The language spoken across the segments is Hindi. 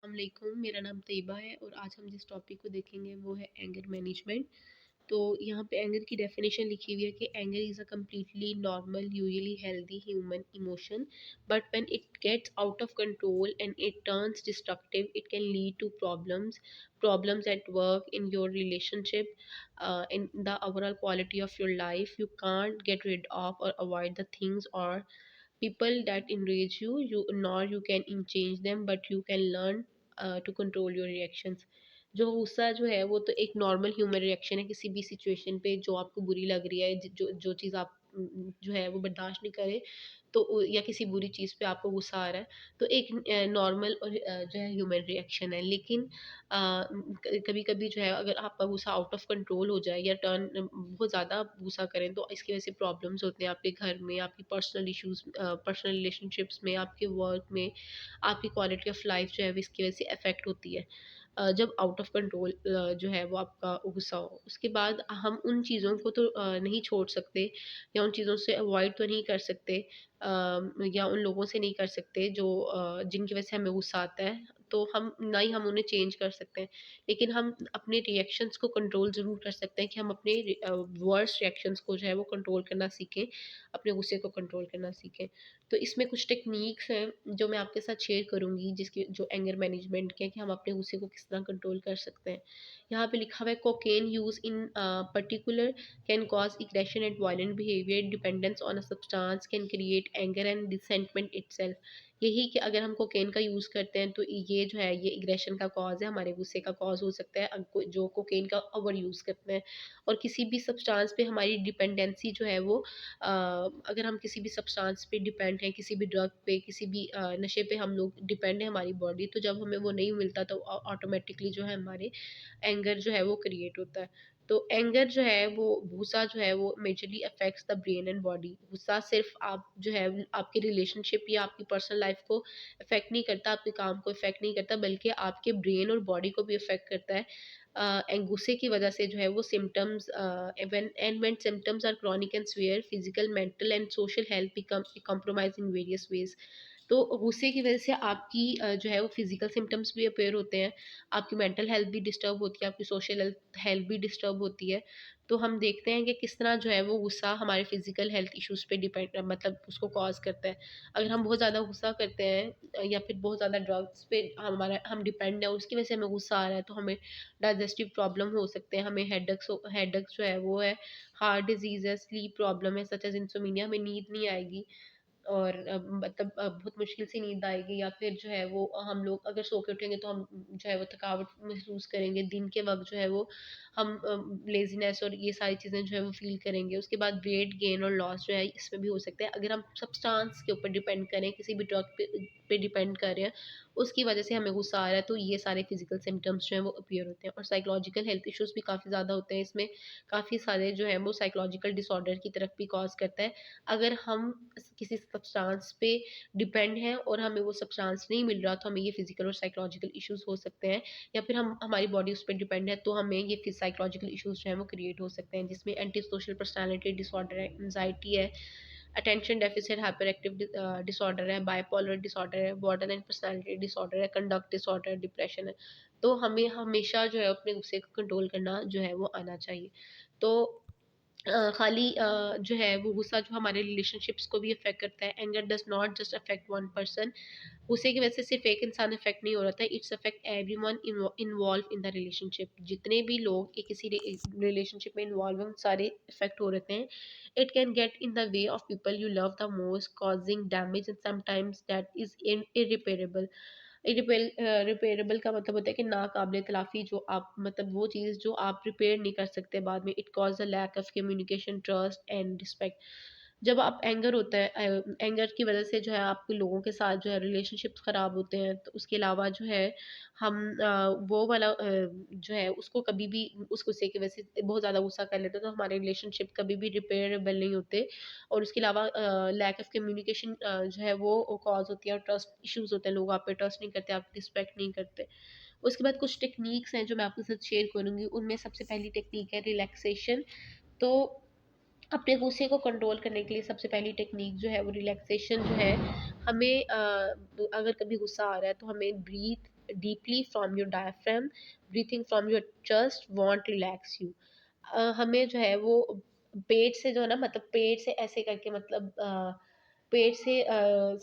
वालेकुम, मेरा नाम तैयबा है और आज हम जिस टॉपिक को देखेंगे वो है एंगर मैनेजमेंट। तो यहाँ पे एंगर की डेफिनेशन लिखी हुई है कि anger is a completely normal usually healthy human emotion but when it gets out of control and it turns destructive it can lead to problems at work in your relationship in the overall quality of your life. You can't get rid of or avoid the things or people that enrage you nor you can change them, but you can learn to control your reactions. जो गुस्सा जो है वो तो एक नॉर्मल ह्यूमन रिएक्शन है किसी भी सिचुएशन पे जो आपको बुरी लग रही है, जो जो चीज़ आप जो है वो बर्दाश्त नहीं करे, तो या किसी बुरी चीज़ पे आपको गुस्सा आ रहा है, तो एक नॉर्मल और जो है ह्यूमन रिएक्शन है। लेकिन कभी कभी जो है अगर आपका गुस्सा आउट ऑफ कंट्रोल हो जाए या टर्न बहुत ज़्यादा गुस्सा करें, तो इसकी वजह से प्रॉब्लम्स होते हैं आपके घर में, आपकी पर्सनल इश्यूज, पर्सनल रिलेशनशिप्स में, आपके वर्क में, आपकी क्वालिटी ऑफ लाइफ जो है वो इसकी वजह से अफेक्ट होती है। जब आउट ऑफ कंट्रोल जो है वो आपका गुस्सा हो, उसके बाद हम उन चीज़ों को तो नहीं छोड़ सकते या उन चीज़ों से अवॉइड तो नहीं कर सकते, या उन लोगों से नहीं कर सकते जो जिनकी वजह से हमें गुस्सा आता है, तो हम ना ही हम उन्हें चेंज कर सकते हैं। लेकिन हम अपने रिएक्शंस को कंट्रोल ज़रूर कर सकते हैं कि हम अपने वर्ड्स रिएक्शंस को जो है वो कंट्रोल करना सीखें, अपने गुस्से को कंट्रोल करना सीखें। तो इसमें कुछ टेक्निक्स हैं जो मैं आपके साथ शेयर करूँगी, जिसकी जो एंगर मैनेजमेंट के हैं कि हम अपने गुस्से को किस तरह कंट्रोल कर सकते हैं। यहाँ पे लिखा हुआ है cocaine use in particular can cause aggression and violent behaviour, dependence on a substance can create anger and resentment itself. यही कि अगर हम कोकेन का यूज़ करते हैं तो ये जो है ये एग्रेशन का कॉज़ है, हमारे गुस्से का कॉज़ हो सकता है जो कोकेन का ओवर यूज़ करते हैं। और किसी भी सब्सटेंस पे हमारी डिपेंडेंसी जो है वो अगर हम किसी भी सब्सटेंस पे डिपेंड हैं, किसी भी ड्रग पे, किसी भी नशे पे हम लोग डिपेंड है हमारी बॉडी, तो जब हमें वो नहीं मिलता तो ऑटोमेटिकली जो है हमारे एंगर जो है वो क्रिएट होता है। तो एंगर जो है वो गुस्सा जो है वो majorly affects the brain and body. गुस्सा सिर्फ आप जो है आपकी रिलेशनशिप या आपकी पर्सनल लाइफ को इफेक्ट नहीं करता, आपके काम को इफेक्ट नहीं करता, बल्कि आपके ब्रेन और बॉडी को भी इफेक्ट करता है। एंड गुस्से की वजह से जो है वो symptoms when symptoms are chronic and severe physical mental and social health become compromise in various ways. तो गुस्से की वजह से आपकी जो है वो फिजिकल सिम्टम्स भी अपीयर होते हैं, आपकी मेंटल हेल्थ भी डिस्टर्ब होती है, आपकी सोशल हेल्थ भी डिस्टर्ब होती है। तो हम देखते हैं कि किस तरह जो है वो गुस्सा हमारे फिजिकल हेल्थ इश्यूज पे डिपेंड मतलब उसको कॉज करता है। अगर हम बहुत ज़्यादा गुस्सा करते हैं या फिर बहुत ज़्यादा ड्रग्स पे हम डिपेंड है और उसकी वजह से हमें गुस्सा आ रहा है, तो हमें डाइजेस्टिव प्रॉब्लम हो सकते हैं, हमें हेडेक्स जो है वो है, हार्ट डिजीज है, स्लीप प्रॉब्लम है सच एज इंसोमिनिया, हमें नींद नहीं आएगी और मतलब बहुत मुश्किल से नींद आएगी, या फिर जो है वो हम लोग अगर सो के उठेंगे तो हम जो है वो थकावट महसूस करेंगे, दिन के वक्त जो है वो हम लेजीनेस और ये सारी चीज़ें जो है वो फील करेंगे। उसके बाद वेट गेन और लॉस जो है इसमें भी हो सकता है अगर हम सब्सटेंस के ऊपर डिपेंड करें, किसी भी ड्रग पे डिपेंड कर रहे हैं, उसकी वजह से हमें गुस्सा आ रहा है, तो ये सारे फिजिकल सिम्टम्स जो हैं वो अपीयर होते हैं। और साइकोलॉजिकल हेल्थ इश्यूज भी काफ़ी ज़्यादा होते हैं इसमें, काफ़ी सारे जो है वो साइकोलॉजिकल डिसऑर्डर की तरफ भी कॉज करता है। अगर हम किसी सब्सटेंस पे डिपेंड हैं और हमें वो सब्सटेंस नहीं मिल रहा, तो हमें ये फिजिकल और साइकोलॉजिकल इश्यूज हो सकते हैं, या फिर हम हमारी बॉडी उस पर डिपेंड है तो हमें ये फिर साइकोलॉजिकल इश्यूज जो है वो क्रिएट हो सकते हैं, जिसमें एंटी सोशल पर्सनैलिटी डिसऑर्डर है, एंजाइटी है, attention deficit hyper active disorder है, बाइपोलर डिसऑर्डर है, बॉर्डरलाइन पर्सनैलिटी डिसऑर्डर है, कंडक्ट डिसऑर्डर, डिप्रेशन है। तो हमें हमेशा जो है अपने गुस्से को कंट्रोल करना जो है वो आना चाहिए। तो खाली जो है वो गुस्सा जो हमारे रिलेशनशिप्स को भी अफेक्ट करता है। Anger does not just affect one person. गुस्से की वजह से सिर्फ एक इंसान अफेक्ट नहीं हो रहा था, it's affect everyone involve in the relationship. जितने भी लोग एक किसी रिलेशनशिप में इन्वॉल्व हैं उन सारे इफेक्ट हो रहते हैं। It can get in the way of people you love the most, causing damage and sometimes that is irreparable. Repairable का मतलब होता है कि नाकाबिले तलाफ़ी, जो आप मतलब वो चीज़ जो आप रिपेयर नहीं कर सकते बाद में। It cause a lack of communication, trust and respect. जब आप एंगर होता है एंगर की वज़ह से जो है आपके लोगों के साथ जो है रिलेशनशिप्स ख़राब होते हैं। तो उसके अलावा जो है हम वो वाला जो है उसको कभी भी उस गुस्से की वज़ह से बहुत ज़्यादा गुस्सा कर लेते हैं, तो हमारे रिलेशनशिप कभी भी रिपेयरेबल नहीं होते। और उसके अलावा लैक ऑफ कम्युनिकेशन जो है वो कॉज़ होती है, और ट्रस्ट इश्यूज़ होते हैं, लोग आप पे ट्रस्ट नहीं करते, आपकी रिस्पेक्ट नहीं करते। उसके बाद कुछ टेक्निक्स हैं जो मैं आपके साथ शेयर करूँगी, उनमें सबसे पहली टेक्निक है रिलैक्सेशन। तो अपने गुस्से को कंट्रोल करने के लिए सबसे पहली टेक्निक जो है वो रिलैक्सेशन जो है। हमें अगर कभी गुस्सा आ रहा है तो हमें breathe deeply from your diaphragm. Breathing from your chest won't relax you. हमें जो है वो पेट से जो है ना, मतलब पेट से ऐसे करके, मतलब पेट से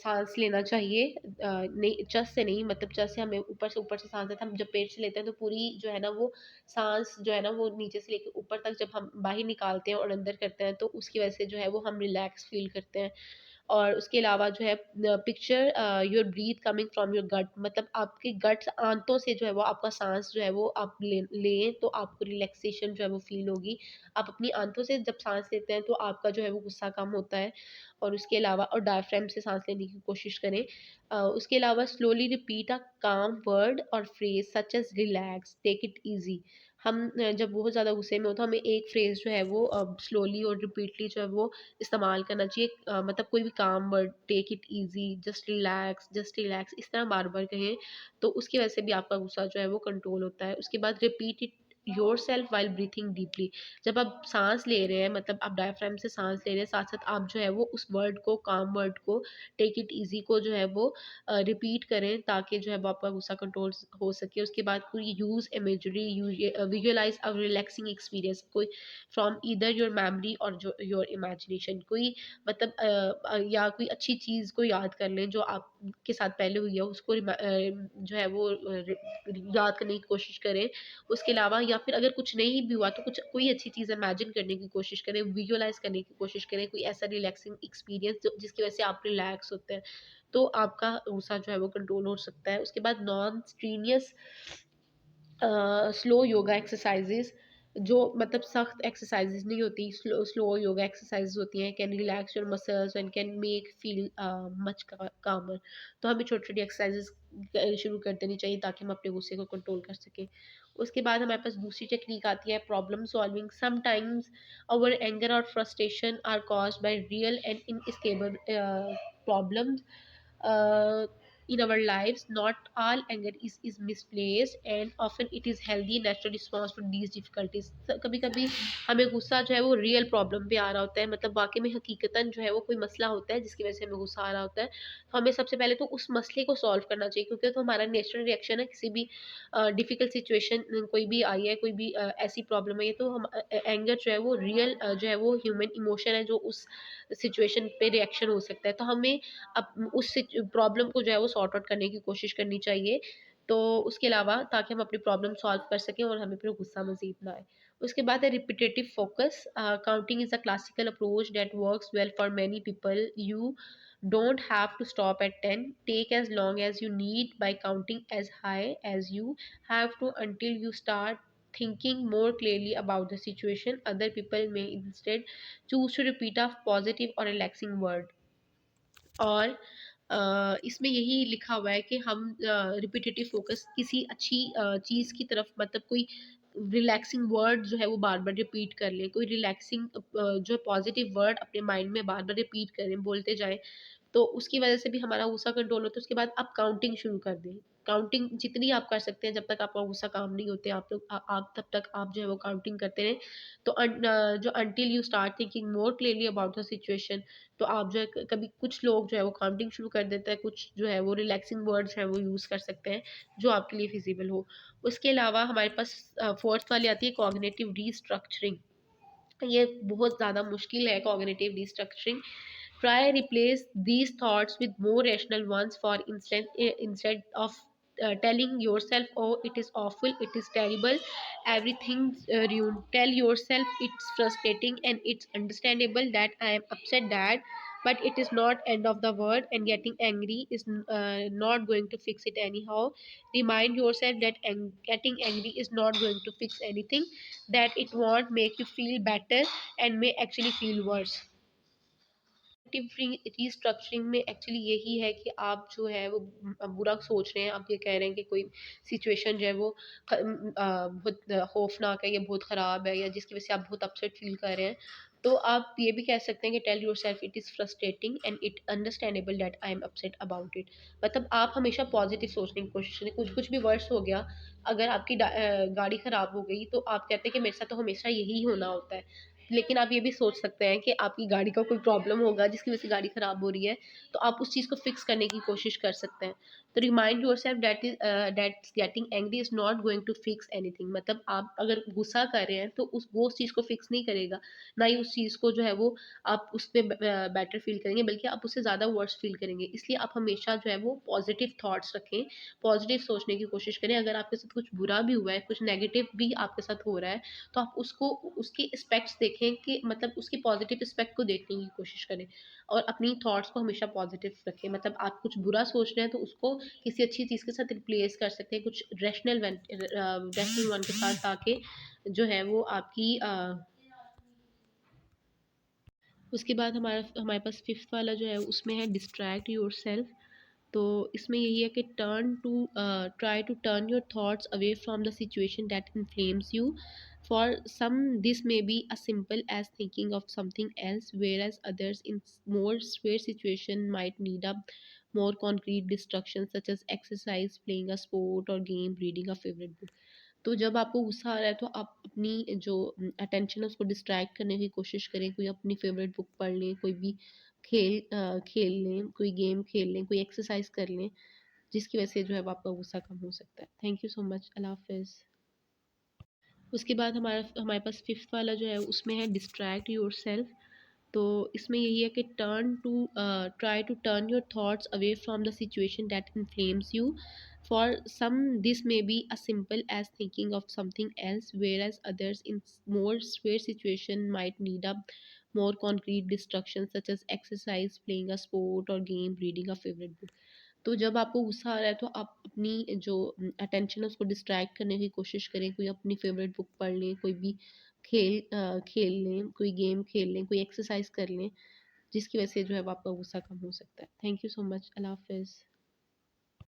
साँस लेना चाहिए, नहीं चest से नहीं, मतलब चest से हमें ऊपर से साँस लेते हैं, हम जब पेट से लेते हैं तो पूरी जो है ना वो साँस जो है ना वो नीचे से लेके ऊपर तक जब हम बाहर निकालते हैं और अंदर करते हैं तो उसकी वजह से जो है वो हम रिलैक्स फ़ील करते हैं। और उसके अलावा जो है picture your breath coming from your gut, मतलब आपके गट्स आंतों से जो है वो आपका सांस जो है वो आप लें तो आपको रिलैक्सेशन जो है वो फील होगी। आप अपनी आंतों से जब सांस लेते हैं तो आपका जो है वो गुस्सा कम होता है। और उसके अलावा और डायफ्राम से सांस लेने की कोशिश करें। उसके अलावा स्लोली रिपीट अ काम वर्ड और phrase such as relax, take it easy. हम जब बहुत ज़्यादा गुस्से में हो तो हमें एक फ्रेज जो है वो स्लोली और रिपीटली जो है वो इस्तेमाल करना चाहिए। मतलब कोई भी calm word, take it easy, just relax इस तरह बार-बार कहें, तो उसकी वजह से भी आपका गुस्सा जो है वो कंट्रोल होता है। उसके बाद repeat it yourself while breathing deeply. जब आप साँस ले रहे हैं, मतलब आप डायफ्राम से साँस ले रहे हैं, साथ-साथ आप जो है वो उस वर्ड को, काम वर्ड को, टेक इट ईज़ी को जो है वो रिपीट करें ताकि जो है वो आपका गुस्सा कंट्रोल हो सके। उसके बाद कोई यूज़ इमेजरी, विजुअलाइज़ अ रिलैक्सिंग एक्सपीरियंस, कोई फ्रॉम ईदर योर मेमोरी और जो योर इमेजिनेशन, कोई मतलब या कोई अच्छी चीज़ को याद कर लें जो आपके साथ पहले हुई है, उसको जो है वो याद करने की कोशिश करें। उसके अलावा या फिर अगर कुछ नहीं भी हुआ तो कुछ कोई अच्छी चीज़ इमेजिन करने की कोशिश करें, विजुअलाइज़ करने की कोशिश करें, कोई ऐसा रिलैक्सिंग एक्सपीरियंस जो जिसकी वजह से आप रिलैक्स होते हैं, तो आपका गुस्सा जो है वो कंट्रोल हो सकता है। उसके बाद नॉन स्ट्रीनियस स्लो योगा एक्सरसाइजेस, जो मतलब सख्त एक्सरसाइजेस नहीं होती, स्लो स्लो योगा एक्सरसाइजेस होती हैं, can relax your muscles and can make feel much कामर। तो हमें छोटी छोटी एक्सरसाइजेस शुरू कर देनी चाहिए ताकि हम अपने गुस्से को कंट्रोल कर सकें। उसके बाद हमारे पास दूसरी टेक्निक आती है problem solving. Sometimes our anger और frustration are caused by real and inescapable problems uh, in our lives. Not all anger is misplaced and often it is healthy natural response to these difficulties. कभी कभी हमें गुस्सा जो है वो रियल प्रॉब्लम पे आ रहा होता है, मतलब वाकई में हकीकतन जो है वो कोई मसला होता है जिसकी वजह से हमें गुस्सा आ रहा होता है। तो हमें सबसे पहले तो उस मसले को सॉल्व करना चाहिए, क्योंकि तो हमारा नेचुरल रिएक्शन है किसी भी डिफिकल्ट सिचुएशन कोई भी आई है, कोई भी ऐसी प्रॉब्लम है, ये तो हम एंगर जो है वो रियल जो है वो ह्यूमन इमोशन है जो उस सिचुएशन पे रिएक्शन हो सकता है। तो हमें अब उस प्रॉब्लम को जो है वो सॉर्ट आउट करने की कोशिश करनी चाहिए। तो उसके अलावा ताकि हम अपनी प्रॉब्लम सॉल्व कर सकें और हमें फिर गुस्सा मज़ीद ना आए। उसके बाद है repetitive focus. Counting is a classical approach that works well for many people. You don't have to stop at 10. Take as long as you need by counting as high as you have to until you start thinking more clearly about the situation. Other people may instead choose to repeat a positive or relaxing word. और इसमें यही लिखा हुआ है कि हम रिपिटेटिव फोकस किसी अच्छी चीज़ की तरफ, मतलब कोई रिलैक्सिंग वर्ड जो है वो बार-बार रिपीट कर लें, कोई रिलैक्सिंग जो पॉजिटिव वर्ड अपने माइंड में बार-बार रिपीट करें, बोलते जाएँ। तो उसकी वजह से भी हमारा गुस्सा कंट्रोल होता है। उसके बाद आप काउंटिंग शुरू कर दें। काउंटिंग जितनी आप कर सकते हैं जब तक आपका गुस्सा काम नहीं होते, आप तब तक आप जो है वो काउंटिंग करते रहें। तो जो until you start thinking more clearly about the situation, तो आप जो है कभी कुछ लोग जो है वो काउंटिंग शुरू कर देते हैं, कुछ जो है वो रिलैक्सिंग वर्ड्स हैं वो यूज़ कर सकते हैं, जो आपके लिए फिज़िबल हो। उसके अलावा हमारे पास 4th वाली आती है कॉग्निटिव रीस्ट्रक्चरिंग। ये बहुत ज़्यादा मुश्किल है cognitive restructuring. Try replace these thoughts with more rational ones. For instance, instead of telling yourself, "Oh, it is awful, it is terrible, everything's ruined," tell yourself, "It's frustrating and it's understandable that I am upset that, but it is not end of the world, and getting angry is not going to fix it anyhow." Remind yourself that getting angry is not going to fix anything, that it won't make you feel better and may actually feel worse. Restructuring में एक्चुअली यही है कि आप जो है वो बुरा सोच रहे हैं, आप ये कह रहे हैं कि कोई सिचुएशन जो है वो बहुत खौफनाक है या बहुत ख़राब है या जिसकी वजह से आप बहुत अपसेट फील कर रहे हैं। तो आप ये भी कह सकते हैं कि tell yourself it is frustrating and it understandable that I am upset about it. मतलब आप हमेशा पॉजिटिव सोचने की कोशिश करें। कुछ कुछ भी वर्ड्स हो गया, अगर आपकी गाड़ी ख़राब हो गई तो आप कहते हैं कि मेरे साथ तो हमेशा यही होना होता है। लेकिन आप ये भी सोच सकते हैं कि आपकी गाड़ी का कोई प्रॉब्लम होगा जिसकी वजह से गाड़ी खराब हो रही है, तो आप उस चीज़ को फिक्स करने की कोशिश कर सकते हैं। तो remind yourself that getting angry is not going to fix anything. मतलब आप अगर गुस्सा कर रहे हैं तो उस चीज़ को फिक्स नहीं करेगा, ना ही उस चीज़ को जो है वो आप उस पे बेटर फ़ील करेंगे, बल्कि आप उससे ज़्यादा वर्स फ़ील करेंगे। इसलिए आप हमेशा जो है वो पॉज़िटिव थॉट्स रखें, पॉज़िटिव सोचने की कोशिश करें। अगर आपके साथ कुछ बुरा भी हुआ है, कुछ नेगेटिव भी आपके साथ हो रहा है, तो आप उसको उसके एस्पेक्ट्स देखें कि मतलब उसकी पॉजिटिव एस्पेक्ट को देखने की कोशिश करें और अपनी थॉट्स को हमेशा पॉजिटिव रखें। मतलब आप कुछ बुरा सोच रहे हैं तो उसको किसी अच्छी चीज़ के साथ रिप्लेस कर सकते हैं, कुछ रैशनल वन के साथ ताकि जो है वो आपकी उसके बाद हमारे पास फिफ्थ वाला जो है उसमें है डिस्ट्रैक्ट योर सेल्फ। तो इसमें यही है कि try to turn your thoughts away from the situation that inflames you. For some this may be a simple as thinking of something else, where as others in more severe situation might need a more concrete distractions such as exercise, playing a sport or game, reading a favorite book। तो जब आपको गुस्सा आ रहा है तो आप अपनी जो अटेंशन है उसको डिस्ट्रैक्ट करने की कोशिश करें, कोई अपनी फेवरेट बुक पढ़ लें, कोई भी खेल लें, कोई गेम खेल लें, कोई एक्सरसाइज कर लें, जिसकी वजह से जो है वो आपका गुस्सा कम हो सकता है। Thank you so much. अल्लाह हाफिज़। उसके बाद हमारे पास फिफ्थ वाला जो है उसमें है डिस्ट्रैक्ट योर सेल्फ। तो इसमें यही है कि try to turn your thoughts away from the situation that inflames you. For some this may be a simple as thinking of something else, where as others in more severe situation might need a more concrete distractions such as exercise, playing a sport or game, reading a favorite book। तो जब आपको गुस्सा आ रहा है तो आप अपनी जो अटेंशन है उसको डिस्ट्रैक्ट करने की कोशिश करें, कोई अपनी फेवरेट बुक पढ़ लें, कोई भी खेल लें, कोई गेम खेल लें, कोई एक्सरसाइज कर लें, जिसकी वजह से जो है वो आपका गुस्सा कम हो सकता है। Thank you so much. अल्लाह हाफिज़।